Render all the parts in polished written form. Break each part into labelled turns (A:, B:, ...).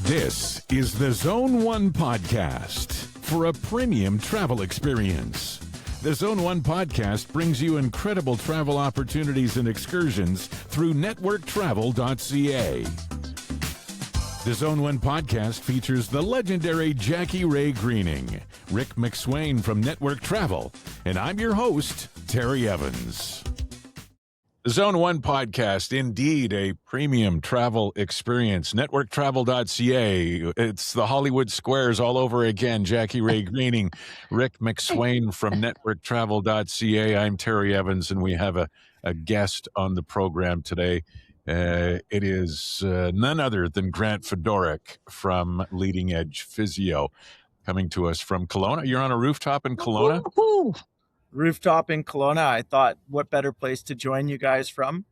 A: This is the Zone 1 podcast for a premium travel experience. The Zone 1 podcast brings you incredible travel opportunities and excursions through networktravel.ca. The Zone 1 podcast features the legendary Jackie Ray Greening, Rick McSwain from Network Travel, and I'm your host, Terry Evans. The Zone 1 podcast, indeed a premium travel experience. Networktravel.ca. It's the Hollywood Squares all over again. Jackie Ray Greening, Rick McSwain from Networktravel.ca. I'm Terry Evans, and we have a guest on the program today. It is none other than Grant Fedoruk from Leading Edge Physio, coming to us from Kelowna. You're on a rooftop in Kelowna?
B: Woo-hoo. Rooftop in Kelowna. I thought, what better place to join you guys from?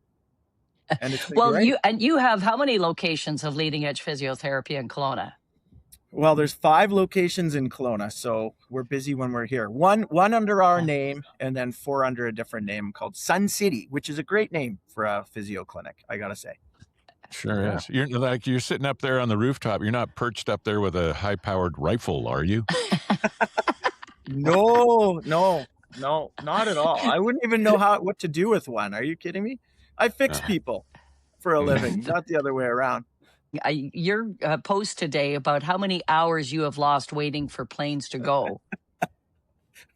B: And it's
C: well,
B: great.
C: you have how many locations of Leading Edge Physiotherapy in Kelowna?
B: Well, there's 5 locations in Kelowna, so we're busy when we're here. One under our name, and then 4 under a different name called Sun City, which is a great name for a physio clinic, I gotta say.
A: Sure is. You're sitting up there on the rooftop. You're not perched up there with a high-powered rifle, are you?
B: No, not at all. I wouldn't even know what to do with one. Are you kidding me? I fix people for a living, not the other way around.
C: Your post today about how many hours you have lost waiting for planes to go.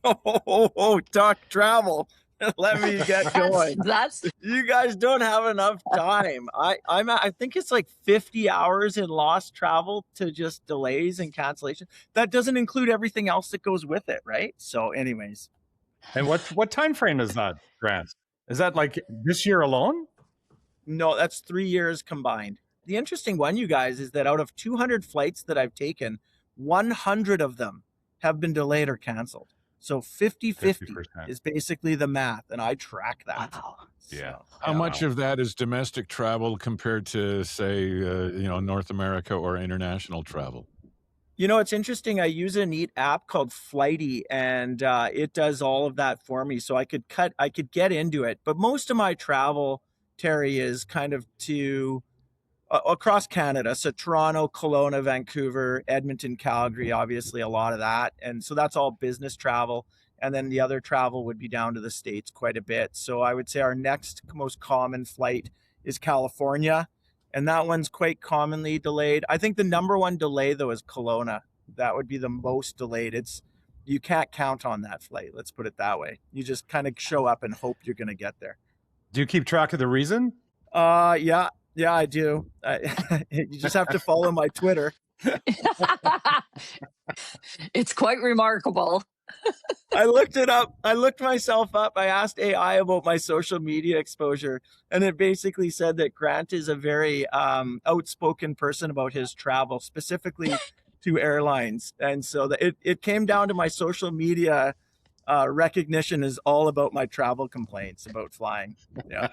B: Talk travel. Let me get going. You guys don't have enough time. I think it's like 50 hours in lost travel to just delays and cancellation. That doesn't include everything else that goes with it, right? So anyways.
D: And what time frame is that, Grant? Is that like this year alone?
B: No, that's 3 years combined. The interesting one, you guys, is that out of 200 flights that I've taken, 100 of them have been delayed or canceled. So 50-50 is basically the math, and I track that.
C: Wow.
A: Yeah. How much of that is domestic travel compared to, say, North America or international travel?
B: You know, it's interesting. I use a neat app called Flighty, and it does all of that for me. So I could get into it. But most of my travel, Terry, is kind of to across Canada. So Toronto, Kelowna, Vancouver, Edmonton, Calgary, obviously a lot of that. And so that's all business travel. And then the other travel would be down to the States quite a bit. So I would say our next most common flight is California. And that one's quite commonly delayed. I think the number one delay, though, is Kelowna. That would be the most delayed. You can't count on that flight. Let's put it that way. You just kind of show up and hope you're going to get there.
D: Do you keep track of the reason?
B: Yeah, I do. You just have to follow my Twitter.
C: It's quite remarkable.
B: I looked it up. I looked myself up. I asked AI about my social media exposure, and it basically said that Grant is a very outspoken person about his travel, specifically to airlines. And so it came down to my social media recognition is all about my travel complaints about flying. Yeah.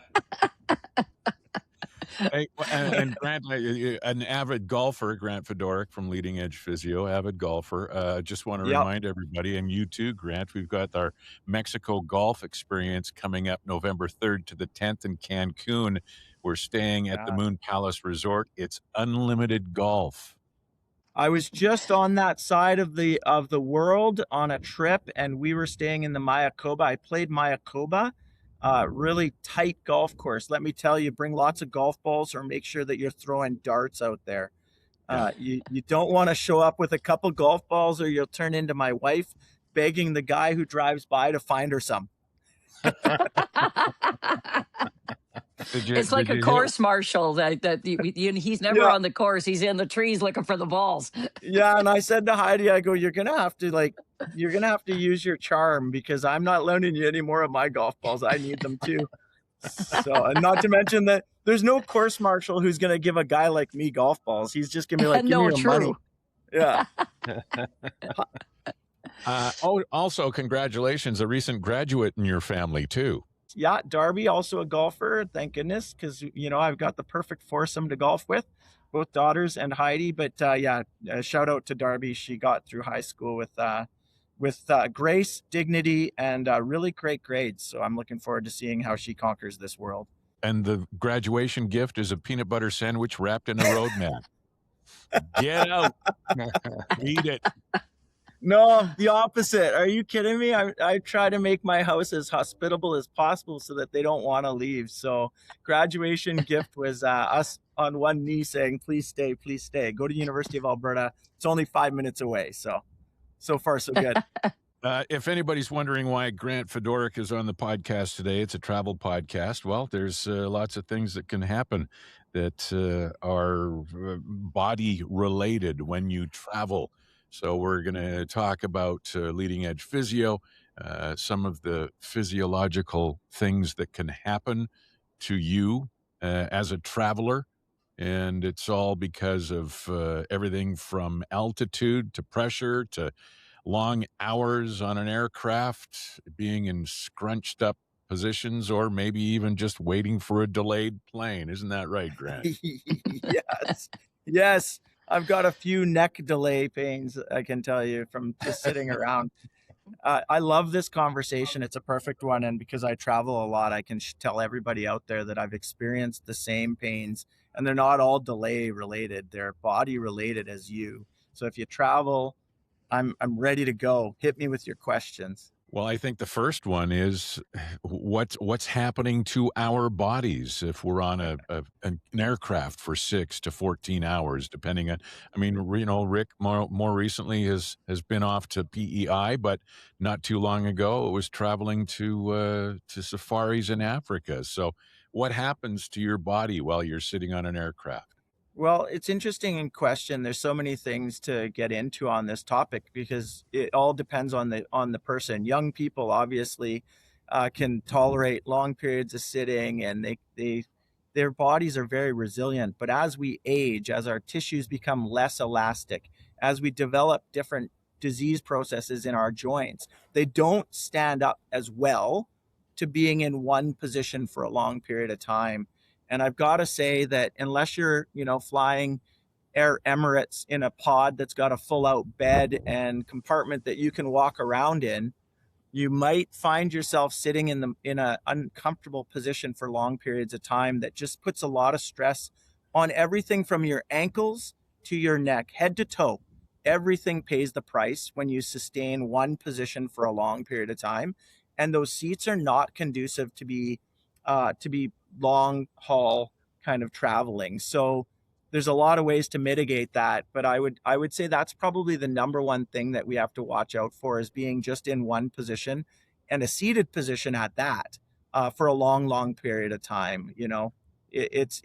A: Hey, and Grant, an avid golfer, Grant Fedoruk from Leading Edge Physio, avid golfer. Just want to remind everybody, and you too, Grant, we've got our Mexico golf experience coming up November 3rd to the 10th in Cancun. We're staying at the Moon Palace Resort. It's unlimited golf.
B: I was just on that side of the world on a trip, and we were staying in the Mayakoba. I played Mayakoba. Really tight golf course. Let me tell you, bring lots of golf balls or make sure that you're throwing darts out there. You don't want to show up with a couple golf balls or you'll turn into my wife begging the guy who drives by to find her some.
C: It's like a course marshal he's never on the course. He's in the trees looking for the balls.
B: Yeah, and I said to Heidi, I go, you're gonna have to use your charm because I'm not loaning you any more of my golf balls. I need them too. So, and not to mention that there's no course marshal who's gonna give a guy like me golf balls. He's just gonna be like, give me your money. Yeah.
A: Also, congratulations, a recent graduate in your family too.
B: Yeah, Darby, also a golfer, thank goodness, because, I've got the perfect foursome to golf with, both daughters and Heidi. But shout out to Darby. She got through high school with grace, dignity, and really great grades. So I'm looking forward to seeing how she conquers this world.
A: And the graduation gift is a peanut butter sandwich wrapped in a road map. Get out. Eat it.
B: No, the opposite. Are you kidding me? I try to make my house as hospitable as possible so that they don't want to leave. So graduation gift was us on one knee saying, please stay, please stay. Go to University of Alberta. It's only 5 minutes away. So far, so good.
A: If anybody's wondering why Grant Fedoruk is on the podcast today, it's a travel podcast. Well, there's lots of things that can happen that are body related when you travel. So we're going to talk about Leading Edge Physio, some of the physiological things that can happen to you as a traveler. And it's all because of everything from altitude to pressure to long hours on an aircraft, being in scrunched up positions, or maybe even just waiting for a delayed plane. Isn't that right, Grant?
B: Yes. Yes. I've got a few neck delay pains, I can tell you, from just sitting around. I love this conversation. It's a perfect one. And because I travel a lot, I can tell everybody out there that I've experienced the same pains, and they're not all delay related. They're body related as you. So if you travel, I'm ready to go. Hit me with your questions.
A: Well, I think the first one is what's happening to our bodies if we're on an aircraft for 6 to 14 hours, depending on. I mean, Rick more recently has been off to PEI, but not too long ago it was traveling to safaris in Africa. So, what happens to your body while you're sitting on an aircraft?
B: Well, it's interesting in question. There's so many things to get into on this topic because it all depends on the person. Young people obviously can tolerate long periods of sitting, and their bodies are very resilient. But as we age, as our tissues become less elastic, as we develop different disease processes in our joints, they don't stand up as well to being in one position for a long period of time. And I've got to say that unless you're, flying Air Emirates in a pod that's got a full out bed and compartment that you can walk around in, you might find yourself sitting in an uncomfortable position for long periods of time that just puts a lot of stress on everything from your ankles to your neck, head to toe. Everything pays the price when you sustain one position for a long period of time. And those seats are not conducive to be long haul kind of traveling. So there's a lot of ways to mitigate that, but I would say that's probably the number one thing that we have to watch out for, is being just in one position, and a seated position at that, for a long period of time. It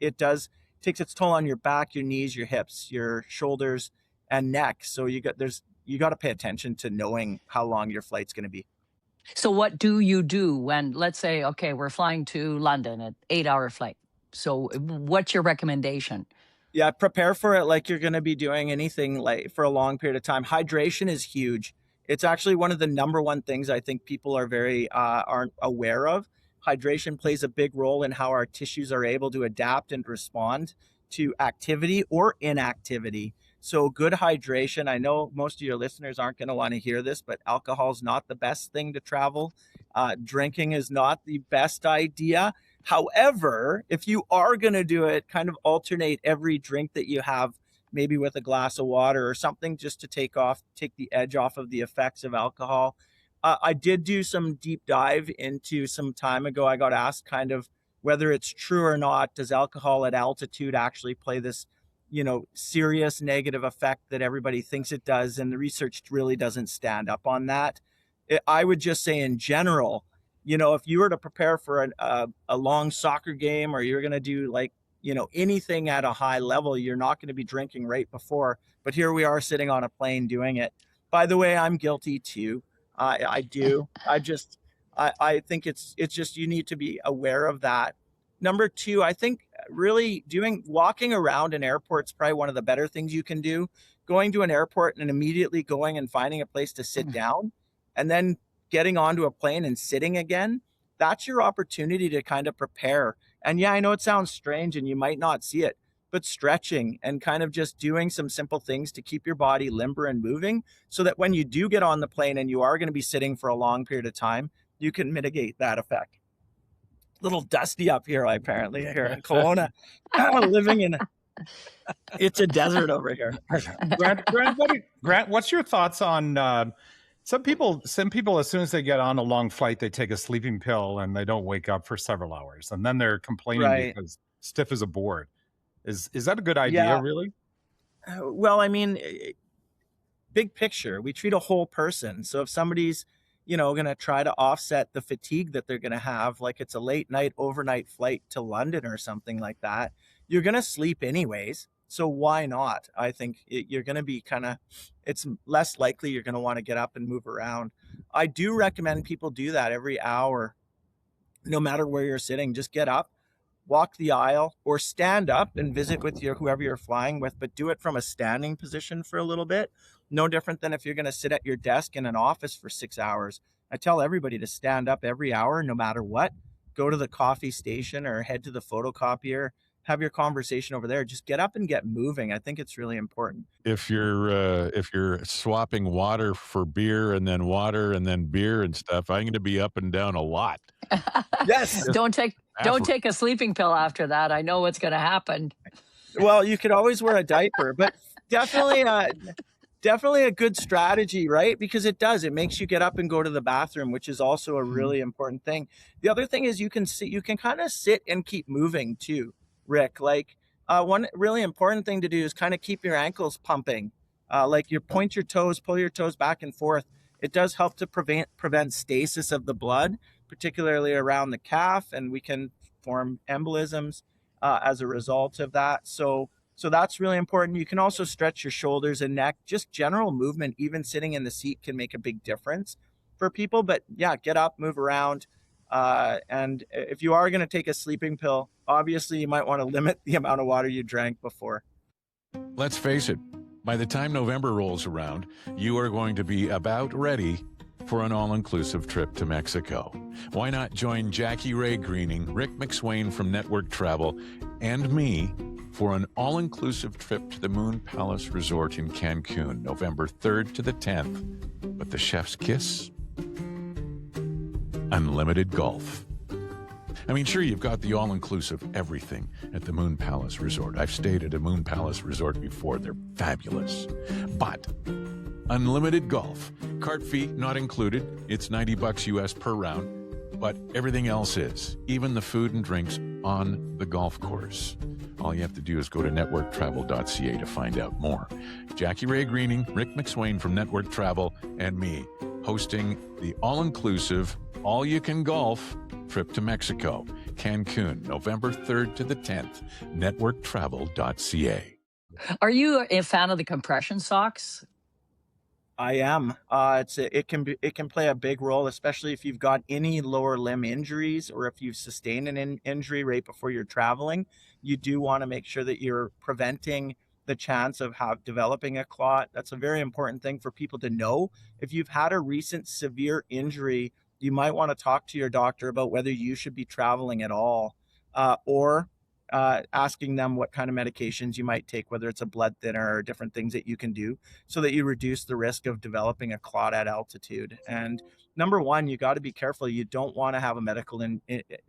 B: takes its toll on your back, your knees, your hips, your shoulders, and neck. So you got to pay attention to knowing how long your flight's going to be.
C: So what do you do when, let's say, okay, we're flying to London, an 8-hour flight? So what's your recommendation?
B: Yeah, prepare for it like you're going to be doing anything like for a long period of time. Hydration is huge. It's actually one of the number one things I think people are aren't aware of. Hydration plays a big role in how our tissues are able to adapt and respond to activity or inactivity. So good hydration. I know most of your listeners aren't going to want to hear this, but alcohol is not the best thing to travel. Drinking is not the best idea. However, if you are going to do it, kind of alternate every drink that you have, maybe with a glass of water or something, just to take the edge off of the effects of alcohol. I did do some deep dive into some time ago. I got asked kind of whether it's true or not. Does alcohol at altitude actually play this, serious negative effect that everybody thinks it does? And the research really doesn't stand up on that. I would just say in general, if you were to prepare for a long soccer game, or you're going to do anything at a high level, you're not going to be drinking right before. But here we are sitting on a plane doing it. By the way, I'm guilty too. I do. I think it's just, you need to be aware of that. Number two, I think really walking around an airport is probably one of the better things you can do. Going to an airport and immediately going and finding a place to sit down, and then getting onto a plane and sitting again, that's your opportunity to kind of prepare. And yeah, I know it sounds strange and you might not see it, but stretching and kind of just doing some simple things to keep your body limber and moving, so that when you do get on the plane and you are going to be sitting for a long period of time, you can mitigate that effect. Little dusty up here, apparently, here in Kelowna, living in It's a desert over here.
D: Grant, what's your thoughts on some people, as soon as they get on a long flight, they take a sleeping pill and they don't wake up for several hours. And then they're complaining
B: Right.
D: because stiff as a board. Is that a good idea,
B: Yeah.
D: really?
B: Well, I mean, big picture, we treat a whole person. So if somebody's, going to try to offset the fatigue that they're going to have, like it's a late night, overnight flight to London or something like that, you're going to sleep anyways. So why not? I think you're going to be it's less likely you're going to want to get up and move around. I do recommend people do that every hour, no matter where you're sitting. Just get up, walk the aisle, or stand up and visit with whoever you're flying with, but do it from a standing position for a little bit. No different than if you're going to sit at your desk in an office for 6 hours. I tell everybody to stand up every hour, no matter what. Go to the coffee station or head to the photocopier, have your conversation over there. Just get up and get moving. I think it's really important.
A: If you're swapping water for beer and then water and then beer and stuff, I'm going to be up and down a lot.
B: Yes.
C: Don't take a sleeping pill after that. I know what's going to happen.
B: Well, you could always wear a diaper, but definitely a good strategy, right? Because it makes you get up and go to the bathroom, which is also a really important thing. The other thing is you can kind of sit and keep moving too, Rick. Like one really important thing to do is kind of keep your ankles pumping. Like you point your toes, pull your toes back and forth. It does help to prevent stasis of the blood, particularly around the calf, and we can form embolisms as a result of that. So that's really important. You can also stretch your shoulders and neck. Just general movement, even sitting in the seat, can make a big difference for people. But yeah, get up, move around. And if you are going to take a sleeping pill, obviously you might want to limit the amount of water you drank before.
A: Let's face it, by the time November rolls around, you are going to be about ready for an all-inclusive trip to Mexico. Why not join Jackie Ray Greening, Rick McSwain from Network Travel, and me for an all-inclusive trip to the Moon Palace Resort in Cancun, November 3rd to the 10th. But the chef's kiss? Unlimited golf. I mean, sure, you've got the all-inclusive everything at the Moon Palace Resort. I've stayed at a Moon Palace Resort before. They're fabulous. But unlimited golf. Cart fee not included. It's $90 US per round. But everything else is, even the food and drinks on the golf course. All you have to do is go to networktravel.ca to find out more. Jackie Ray Greening, Rick McSwain from Network Travel, and me hosting the all-inclusive, all-you-can-golf trip to Mexico, Cancun, November 3rd to the 10th. Networktravel.ca.
C: Are you a fan of the compression socks?
B: I am. It can play a big role, especially if you've got any lower limb injuries or if you've sustained an injury right before you're traveling. You do want to make sure that you're preventing the chance of developing a clot. That's a very important thing for people to know. If you've had a recent severe injury, you might want to talk to your doctor about whether you should be traveling at all, or asking them what kind of medications you might take, whether it's a blood thinner or different things that you can do so that you reduce the risk of developing a clot at altitude. And number one, you got to be careful. You don't want to have a medical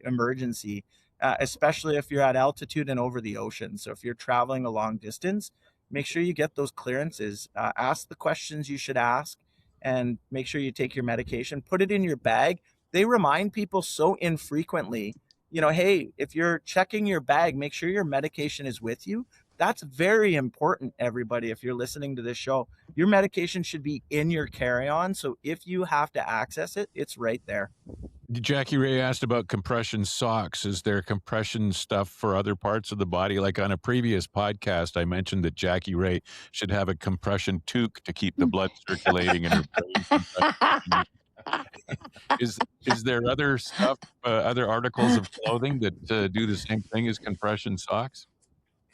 B: emergency, especially if you're at altitude and over the ocean. So if you're traveling a long distance, make sure you get those clearances. Ask the questions you should ask and make sure you take your medication. Put it in your bag. They remind people so infrequently, hey, if you're checking your bag, make sure your medication is with you. That's very important, everybody. If you're listening to this show, your medication should be in your carry-on. So if you have to access it, it's right there.
A: Jackie Ray asked about compression socks. Is there compression stuff for other parts of the body? Like on a previous podcast, I mentioned that Jackie Ray should have a compression toque to keep the blood circulating in her brain. Is there other stuff, other articles of clothing that do the same thing as compression socks?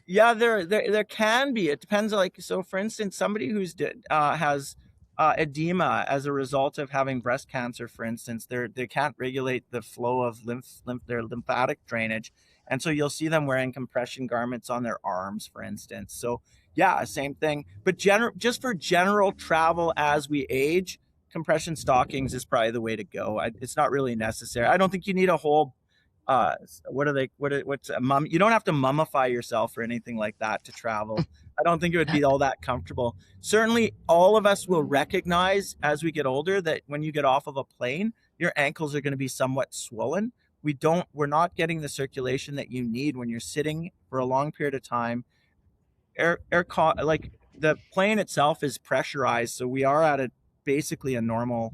B: Yeah, there can be. It depends. So for instance, somebody who's has edema as a result of having breast cancer, for instance, they can't regulate the flow of their lymphatic drainage, and so you'll see them wearing compression garments on their arms, for instance. So yeah, same thing. But just for general travel as we age, compression stockings is probably the way to go. It's not really necessary. I don't think you need a whole You don't have to mummify yourself or anything like that to travel. I don't think it would be all that comfortable. Certainly all of us will recognize as we get older that when you get off of a plane, your ankles are going to be somewhat swollen. We're not getting the circulation that you need when you're sitting for a long period of time. Like the plane itself is pressurized, so we are at basically a normal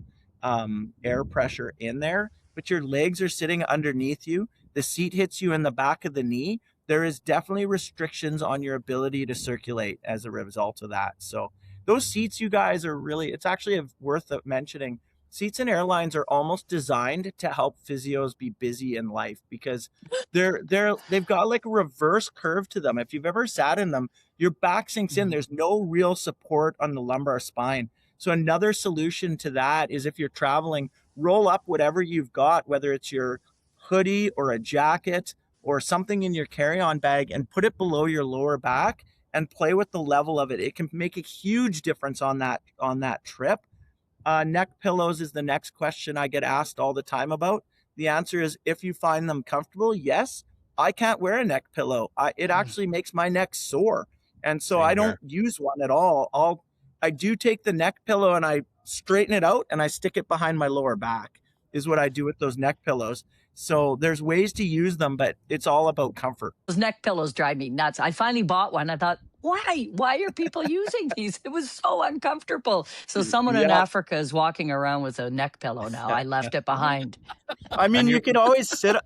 B: air pressure in there, but your legs are sitting underneath you. The seat hits you in the back of the knee. There is definitely restrictions on your ability to circulate as a result of that. So those seats, you guys, it's actually worth mentioning. Seats in airlines are almost designed to help physios be busy in life because they've got like a reverse curve to them. If you've ever sat in them, your back sinks in. There's no real support on the lumbar spine. So another solution to that is if you're traveling, roll up whatever you've got, whether it's your hoodie or a jacket or something in your carry-on bag, and put it below your lower back and play with the level of it. It can make a huge difference on that trip. Neck pillows is the next question I get asked all the time about. The answer is if you find them comfortable, yes. I can't wear a neck pillow. It actually makes my neck sore. And so I don't use one at all. I do take the neck pillow and I straighten it out and I stick it behind my lower back is what I do with those neck pillows. So there's ways to use them, but it's all about comfort.
C: Those neck pillows drive me nuts. I finally bought one. I thought, why are people using these? It was so uncomfortable. So someone in Africa is walking around with a neck pillow now. I left it behind.
B: I mean, you could always sit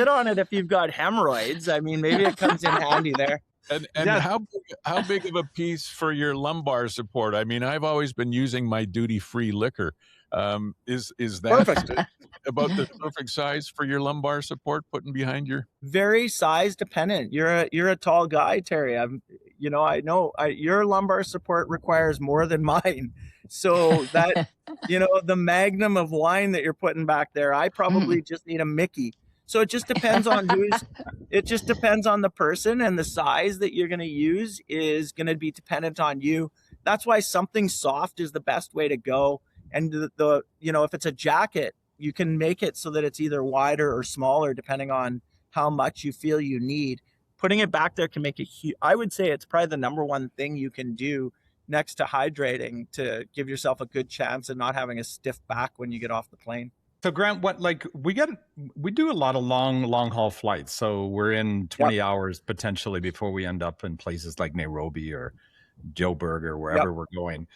B: on it if you've got hemorrhoids. I mean, maybe it comes in handy there.
A: And how big of a piece for your lumbar support? I mean, I've always been using my duty-free liquor. Is that
B: perfect?
A: About the perfect size for your lumbar support, putting behind your?
B: Very size dependent. You're a tall guy, Terry. I know your lumbar support requires more than mine. So that the magnum of wine that you're putting back there, I probably just need a Mickey. So it just depends on it just depends on the person, and the size that you're going to use is going to be dependent on you. That's why something soft is the best way to go. And if it's a jacket, you can make it so that it's either wider or smaller depending on how much you feel you need. Putting it back there can make it huge. I would say it's probably the number one thing you can do next to hydrating to give yourself a good chance of not having a stiff back when you get off the plane.
D: So Grant, we do a lot of long haul flights. So we're in 20 hours potentially before we end up in places like Nairobi or Joburg or wherever we're going.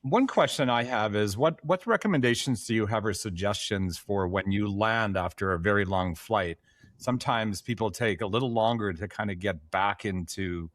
D: One question I have is what recommendations do you have or suggestions for when you land after a very long flight? Sometimes people take a little longer to kind of get back into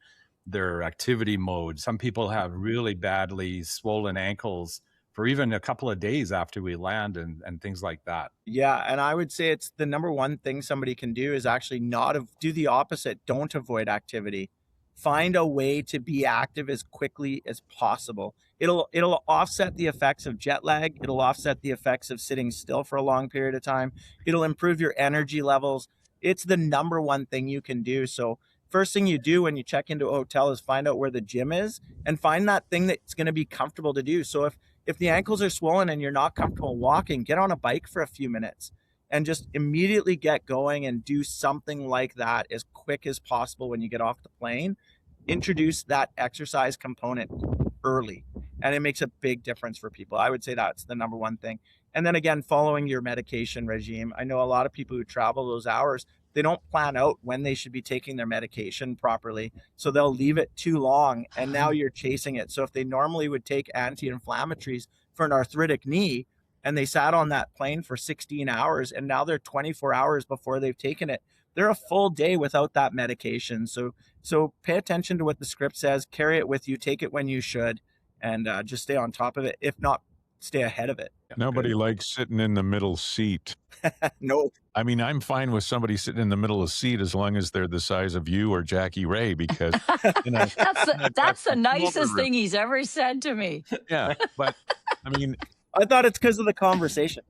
D: their activity mode. Some people have really badly swollen ankles for even a couple of days after we land and things like that.
B: Yeah, and I would say it's the number one thing somebody can do is actually do the opposite. Don't avoid activity. Find a way to be active as quickly as possible. It'll offset the effects of jet lag. It'll offset the effects of sitting still for a long period of time. It'll improve your energy levels. It's the number one thing you can do. So first thing you do when you check into a hotel is find out where the gym is and find that thing that's going to be comfortable to do. So if the ankles are swollen and you're not comfortable walking, get on a bike for a few minutes and just immediately get going and do something like that as quick as possible when you get off the plane. Introduce that exercise component early, and it makes a big difference for people. I would say that's the number one thing. And then again, following your medication regime. I know a lot of people who travel those hours, they don't plan out when they should be taking their medication properly. So they'll leave it too long, and now you're chasing it. So if they normally would take anti-inflammatories for an arthritic knee, and they sat on that plane for 16 hours, and now they're 24 hours before they've taken it, they're a full day without that medication. So pay attention to what the script says, carry it with you, take it when you should, and just stay on top of it. If not, stay ahead of it.
A: Nobody likes sitting in the middle seat.
B: No.
A: I mean, I'm fine with somebody sitting in the middle of the seat as long as they're the size of you or Jackie Ray, because
C: that's the nicest thing he's ever said to me.
A: Yeah, but I mean,
B: I thought it's because of the conversation.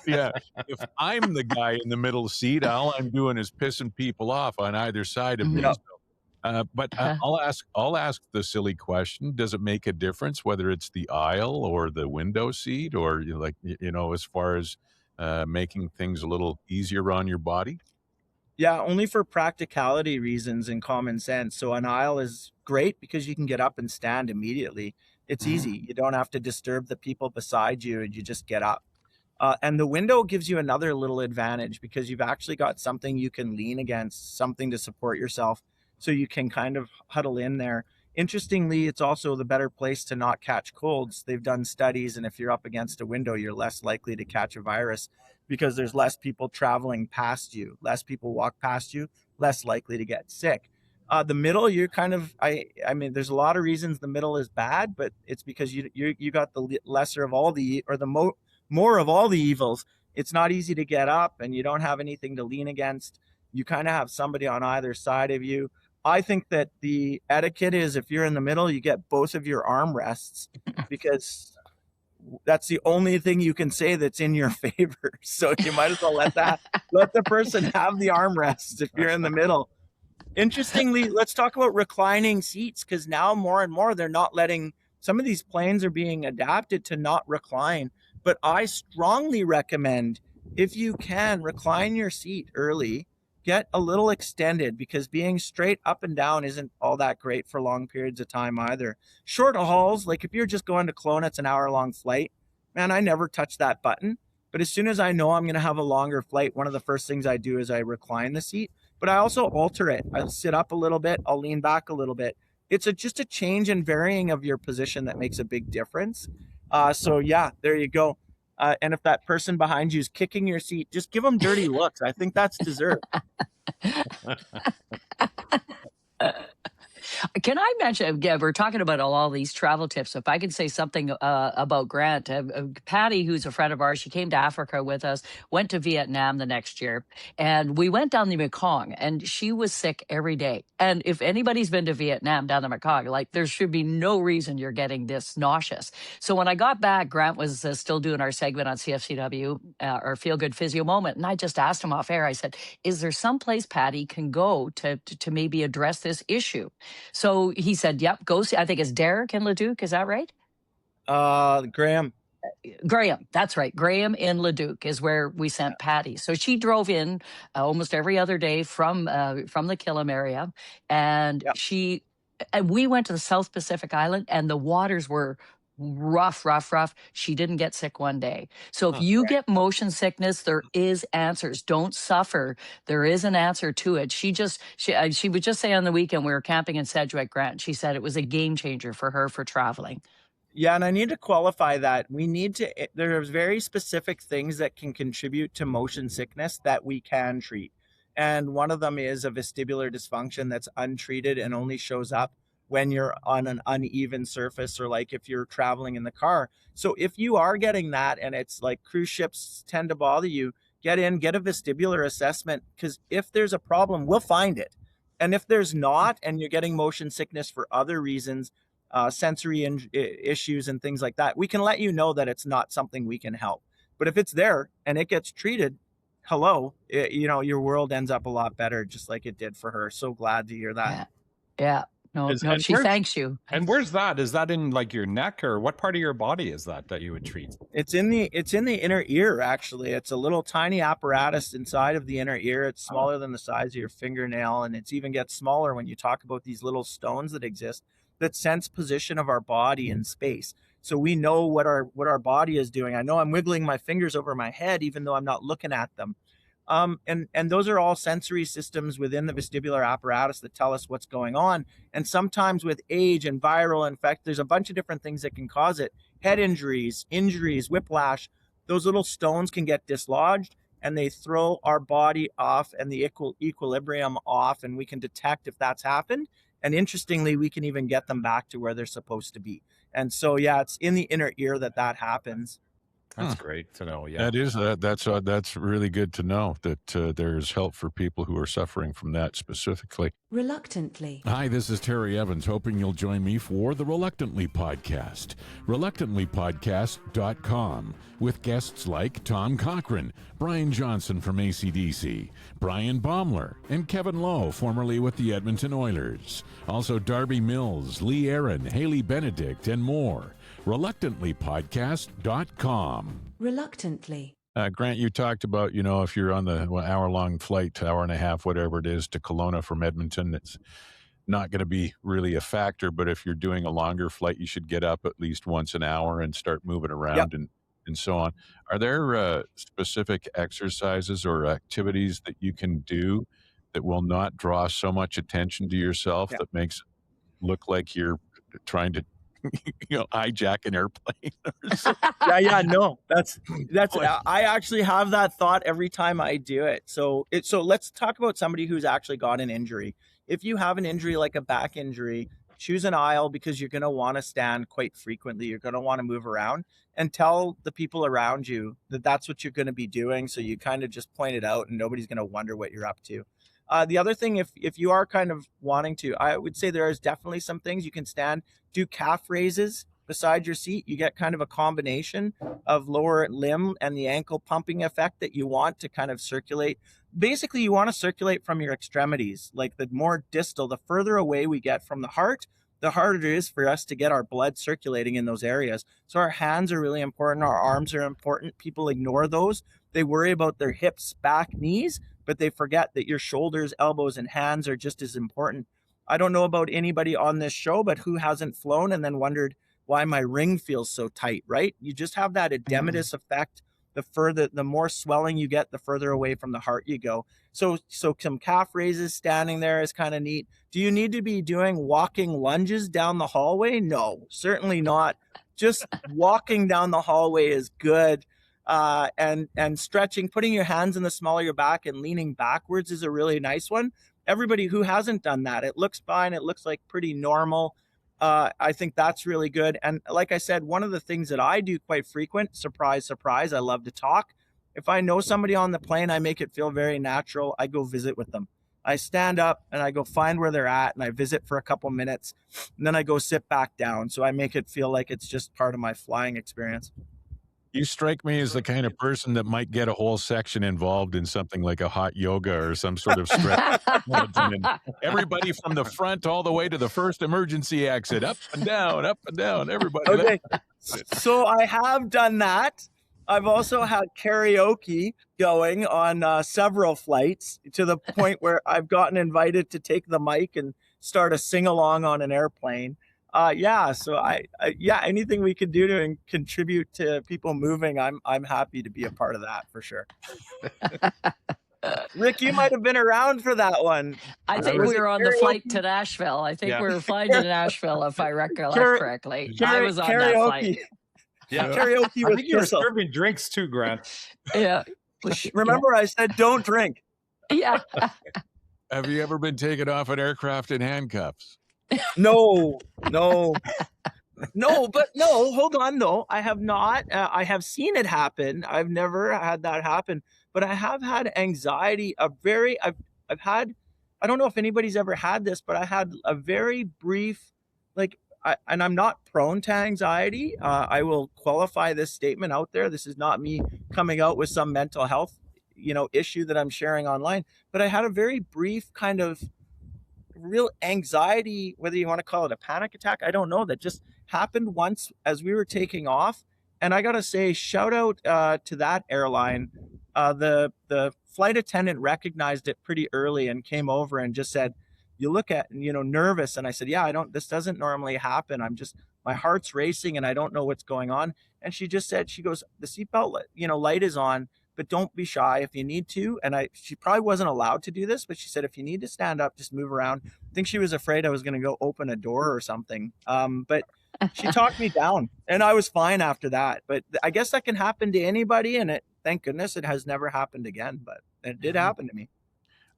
A: Yeah, if I'm the guy in the middle seat, all I'm doing is pissing people off on either side of me. But I'll ask the silly question: does it make a difference whether it's the aisle or the window seat, or as far as making things a little easier on your body?
B: Yeah, only for practicality reasons and common sense. So an aisle is great because you can get up and stand immediately. It's easy. You don't have to disturb the people beside you, and you just get up. And the window gives you another little advantage because you've actually got something you can lean against, something to support yourself. So you can kind of huddle in there. Interestingly, it's also the better place to not catch colds. They've done studies, and if you're up against a window, you're less likely to catch a virus because there's less people traveling past you, less people walk past you, less likely to get sick. The middle, you're kind of, I mean, there's a lot of reasons the middle is bad, but it's because you got the lesser of all the, or the more of all the evils. It's not easy to get up, and you don't have anything to lean against. You kind of have somebody on either side of you. I think that the etiquette is if you're in the middle, you get both of your arm rests because that's the only thing you can say that's in your favor. So you might as well let the person have the arm rests if you're in the middle. Interestingly, let's talk about reclining seats, because now more and more they're not letting, some of these planes are being adapted to not recline. But I strongly recommend, if you can, recline your seat early, get a little extended, because being straight up and down isn't all that great for long periods of time either. Short hauls, like if you're just going to Kelowna, it's an hour-long flight, man, I never touch that button. But as soon as I know I'm going to have a longer flight, one of the first things I do is I recline the seat. But I also alter it. I'll sit up a little bit. I'll lean back a little bit. It's just a change and varying of your position that makes a big difference. So yeah, there you go. And if that person behind you is kicking your seat, just give them dirty looks. I think that's deserved.
C: Can I mention, again, we're talking about all these travel tips. If I could say something about Grant, Patty, who's a friend of ours, she came to Africa with us, went to Vietnam the next year, and we went down the Mekong, and she was sick every day. And if anybody's been to Vietnam down the Mekong, like there should be no reason you're getting this nauseous. So when I got back, Grant was still doing our segment on CFCW, our Feel Good Physio Moment, and I just asked him off air, I said, is there some place Patty can go to maybe address this issue? So he said, yep, go see, I think it's Derek in Leduc. Is that right?
B: Graham,
C: that's right. Graham in Leduc is where we sent Patty. So she drove in almost every other day from the Killam area. And we went to the South Pacific Island, and the waters were rough. She didn't get sick one day. So if you get motion sickness, there is answers. Don't suffer. There is an answer to it. She would just say on the weekend we were camping in Sedgwick, Grant. She said it was a game changer for her for traveling.
B: Yeah, and I need to qualify that. There's very specific things that can contribute to motion sickness that we can treat. And one of them is a vestibular dysfunction that's untreated and only shows up when you're on an uneven surface, or like if you're traveling in the car. So if you are getting that and it's like cruise ships tend to bother you, get a vestibular assessment, because if there's a problem, we'll find it. And if there's not, and you're getting motion sickness for other reasons, sensory issues and things like that, we can let you know that it's not something we can help. But if it's there and it gets treated, your world ends up a lot better, just like it did for her. So glad to hear that.
C: Yeah. No, she thanks you.
D: And where's that? Is that in like your neck, or what part of your body is that you would treat?
B: It's in the inner ear, actually. It's a little tiny apparatus inside of the inner ear. It's smaller than the size of your fingernail, and it's even gets smaller when you talk about these little stones that exist that sense position of our body in space. So we know what our body is doing. I know I'm wiggling my fingers over my head even though I'm not looking at them. And those are all sensory systems within the vestibular apparatus that tell us what's going on. And sometimes with age and viral infection, there's a bunch of different things that can cause it. Head injuries, whiplash, those little stones can get dislodged and they throw our body off and the equilibrium off, and we can detect if that's happened. And interestingly, we can even get them back to where they're supposed to be. And so, yeah, it's in the inner ear that happens.
D: That's great to know. Yeah,
A: that is that's really good to know that there's help for people who are suffering from that specifically.
E: Reluctantly.
A: Hi, this is Terry Evans, hoping you'll join me for the Reluctantly podcast. ReluctantlyPodcast.com, with guests like Tom Cochran, Brian Johnson from AC/DC, Brian Baumler, and Kevin Lowe, formerly with the Edmonton Oilers. Also Darby Mills, Lee Aaron, Haley Benedict, and more. ReluctantlyPodcast.com.
E: Reluctantly.
A: Grant, you talked about, if you're on the hour-long flight, hour and a half, whatever it is, to Kelowna from Edmonton, it's not going to be really a factor. But if you're doing a longer flight, you should get up at least once an hour and start moving
B: Yep.
A: around and so on. Are there specific exercises or activities that you can do that will not draw so much attention to yourself
B: Yeah.
A: that makes it look like you're trying to hijack an airplane or something?
B: Yeah, no, that's I actually have that thought every time I do it. So let's talk about somebody who's actually got an injury. If you have an injury like a back injury, choose an aisle, because you're going to want to stand quite frequently. You're going to want to move around, and tell the people around you that that's what you're going to be doing. So you kind of just point it out, and nobody's going to wonder what you're up to. The other thing, if you are kind of wanting to, I would say there is definitely some things you can stand, do calf raises beside your seat. You get kind of a combination of lower limb and the ankle pumping effect that you want to kind of circulate. Basically, you want to circulate from your extremities. Like, the more distal, the further away we get from the heart, the harder it is for us to get our blood circulating in those areas. So our hands are really important. Our arms are important. People ignore those. They worry about their hips, back, knees, but they forget that your shoulders, elbows, and hands are just as important. I don't know about anybody on this show, but who hasn't flown and then wondered why my ring feels so tight, right? You just have that edematous effect. The more swelling you get, the further away from the heart you go. So some calf raises standing there is kind of neat. Do you need to be doing walking lunges down the hallway? No, certainly not. Just walking down the hallway is good. And stretching, putting your hands in the small of your back and leaning backwards is a really nice one. Everybody who hasn't done that, it looks fine. It looks like pretty normal. I think that's really good. And like I said, one of the things that I do quite frequent, surprise, surprise, I love to talk. If I know somebody on the plane, I make it feel very natural. I go visit with them. I stand up and I go find where they're at, and I visit for a couple minutes, and then I go sit back down. So I make it feel like it's just part of my flying experience.
A: You strike me as the kind of person that might get a whole section involved in something like a hot yoga or some sort of stretch regimen. Everybody from the front all the way to the first emergency exit, up and down, everybody.
B: Okay, so I have done that. I've also had karaoke going on several flights, to the point where I've gotten invited to take the mic and start a sing-along on an airplane. So I anything we could do to contribute to people moving, I'm happy to be a part of that for sure. Rick, you might have been around for that one.
C: I think we were on the flight to Nashville. I think we were flying to Nashville, if I recollect correctly. I was on that flight.
D: Yeah,
B: karaoke.
D: I think you were serving drinks too, Grant.
C: Yeah.
B: Remember, I said don't drink.
C: Yeah.
A: Have you ever been taken off an aircraft in handcuffs?
B: No, hold on. No, I have not. I have seen it happen. I've never had that happen, but I have had anxiety. I've had, I don't know if anybody's ever had this, but I had a very brief, and I'm not prone to anxiety. I will qualify this statement out there. This is not me coming out with some mental health, issue that I'm sharing online, but I had a very brief kind of real anxiety, whether you want to call it a panic attack, I don't know, that just happened once as we were taking off. And I gotta say, shout out to that airline. The flight attendant recognized it pretty early and came over and just said, "You look nervous." And I said, "Yeah, this doesn't normally happen. My heart's racing and I don't know what's going on." And she just said, she goes, "The seatbelt light is on, but don't be shy if you need to." And she probably wasn't allowed to do this, but she said, if you need to stand up, just move around. I think she was afraid I was going to go open a door or something. But she talked me down and I was fine after that. But I guess that can happen to anybody. And thank goodness it has never happened again, but it did happen to me.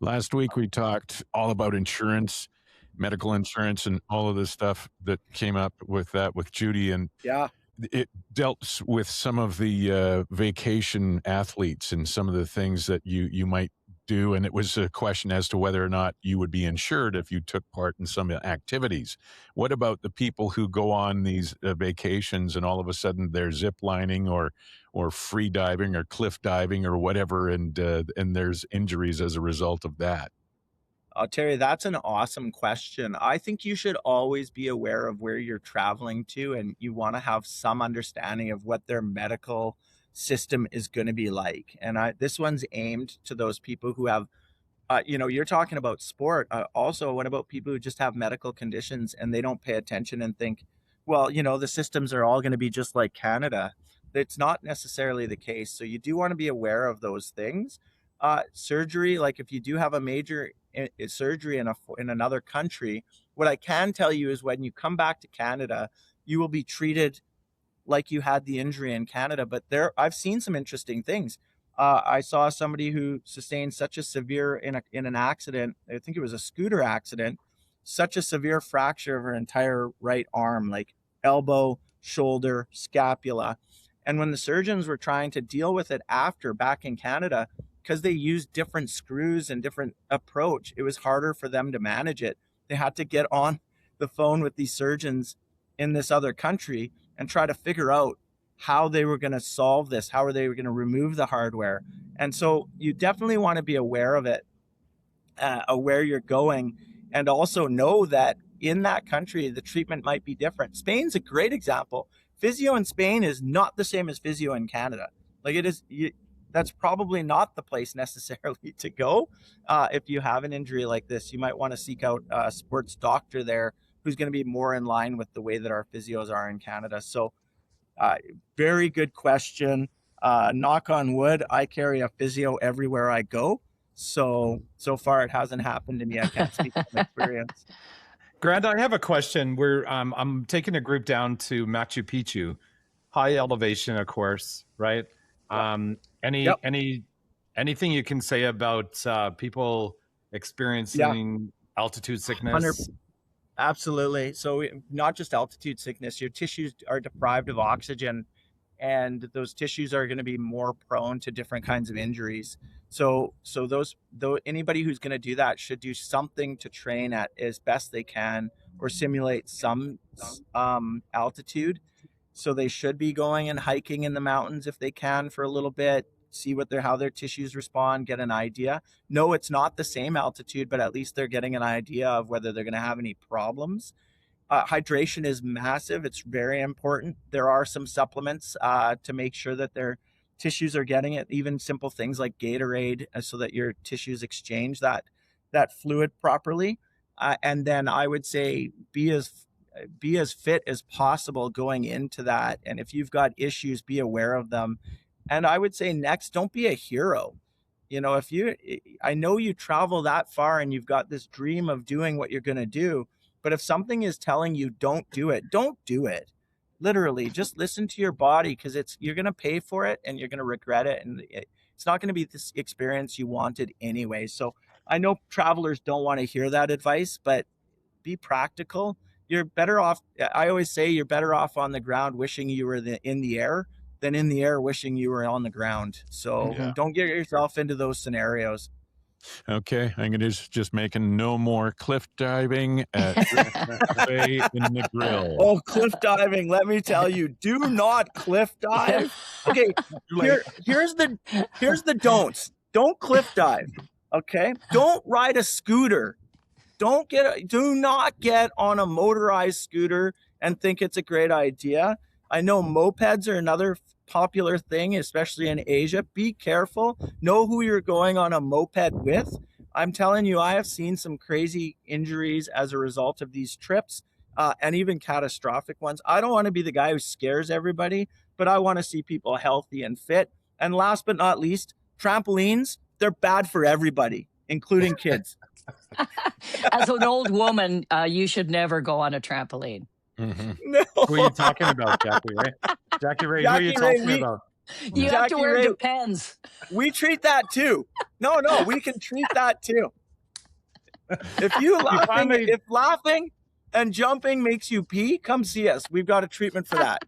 A: Last week, we talked all about insurance, medical insurance, and all of this stuff that came up with that with Judy. And
B: yeah,
A: it dealt with some of the vacation athletes and some of the things that you might do. And it was a question as to whether or not you would be insured if you took part in some activities. What about the people who go on these vacations and all of a sudden they're zip lining or free diving or cliff diving or whatever, and there's injuries as a result of that?
B: Terry, that's an awesome question. I think you should always be aware of where you're traveling to, and you want to have some understanding of what their medical system is going to be like. And this one's aimed to those people who have, you're talking about sport. Also, what about people who just have medical conditions and they don't pay attention and think, well, the systems are all going to be just like Canada. It's not necessarily the case. So you do want to be aware of those things. Surgery, like if you do have a major surgery in another country, what I can tell you is when you come back to Canada, you will be treated like you had the injury in Canada. But I've seen some interesting things. I saw somebody who sustained such a severe in an accident. I think it was a scooter accident, such a severe fracture of her entire right arm, like elbow, shoulder, scapula. And when the surgeons were trying to deal with it after back in Canada, because they used different screws and different approach, it was harder for them to manage it. They had to get on the phone with these surgeons in this other country and try to figure out how they were going to solve this, how are they going to remove the hardware. And so you definitely want to be aware of it, where you're going, and also know that in that country, the treatment might be different. Spain's a great example. Physio in Spain is not the same as physio in Canada. Like it is, that's probably not the place necessarily to go. If you have an injury like this, you might want to seek out a sports doctor there who's going to be more in line with the way that our physios are in Canada. So very good question. Knock on wood, I carry a physio everywhere I go. So far it hasn't happened to me. I can't speak from experience.
D: Grant, I have a question. I'm taking a group down to Machu Picchu, high elevation, of course, right? Anything you can say about people experiencing altitude sickness?
B: Absolutely. So not just altitude sickness, your tissues are deprived of oxygen, and those tissues are going to be more prone to different kinds of injuries. So anybody who's going to do that should do something to train at as best they can, or simulate some altitude. So they should be going and hiking in the mountains if they can for a little bit, see how their tissues respond, get an idea. No, it's not the same altitude, but at least they're getting an idea of whether they're going to have any problems. Hydration is massive. It's very important. There are some supplements to make sure that their tissues are getting it, even simple things like Gatorade, so that your tissues exchange that fluid properly. And then I would say be as fit as possible going into that. And if you've got issues, be aware of them. And I would say next, don't be a hero. I know you travel that far and you've got this dream of doing what you're going to do, but if something is telling you don't do it, don't do it. Literally, just listen to your body, because you're going to pay for it and you're going to regret it. And it's not going to be this experience you wanted anyway. So I know travelers don't want to hear that advice, but be practical. You're better off. I always say you're better off on the ground wishing you were in the air than in the air wishing you were on the ground. So don't get yourself into those scenarios.
A: Okay, I'm going to just making no more cliff diving at Bay in the Grill.
B: Oh, cliff diving! Let me tell you, do not cliff dive. Okay, here's the don'ts. Don't cliff dive. Okay, don't ride a scooter. Do not get on a motorized scooter and think it's a great idea. I know mopeds are another popular thing, especially in Asia. Be careful. Know who you're going on a moped with. I'm telling you, I have seen some crazy injuries as a result of these trips, and even catastrophic ones. I don't want to be the guy who scares everybody, but I want to see people healthy and fit. And last but not least, trampolines, they're bad for everybody, including kids.
C: As an old woman, you should never go on a trampoline.
B: Mm-hmm. No.
D: Who are you talking about, Jackie Ray? Jackie Ray, who are you talking about?
C: You have to wear Depends.
B: We treat that too. No, we can treat that too. If laughing and jumping makes you pee, come see us. We've got a treatment for that.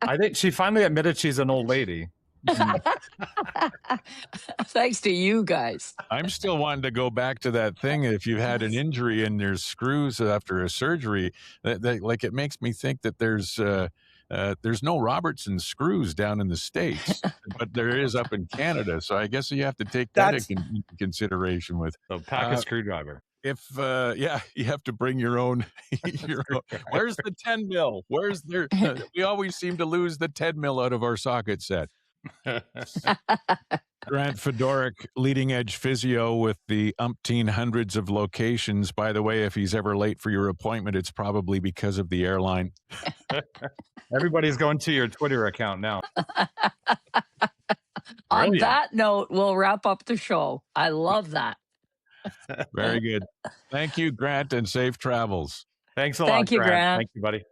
D: I think she finally admitted she's an old lady.
C: Thanks to you guys.
A: I'm still wanting to go back to that thing. If you've had an injury and there's screws after a surgery, like it makes me think that there's no Robertson screws down in the States, but there is up in Canada. So I guess you have to take that into consideration with.
D: So pack a screwdriver.
A: If you have to bring your own. Where's the 10 mil? We always seem to lose the 10 mil out of our socket set. Grant Fedoruk, Leading Edge Physio with the umpteen hundreds of locations. By the way, if he's ever late for your appointment, it's probably because of the airline.
D: Everybody's going to your Twitter account now.
C: On that note, we'll wrap up the show. I love that.
A: Very good. Thank you, Grant, and safe travels.
D: Thanks a lot,
C: Thank you, Grant.
D: Thank you, buddy.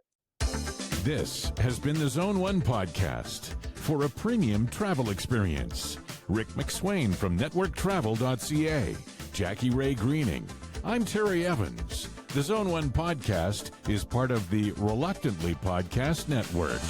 A: This has been the Zone 1 podcast. For a premium travel experience, Rick McSwain from networktravel.ca, Jackie Ray Greening. I'm Terry Evans. The Zone 1 podcast is part of the Reluctantly Podcast Network.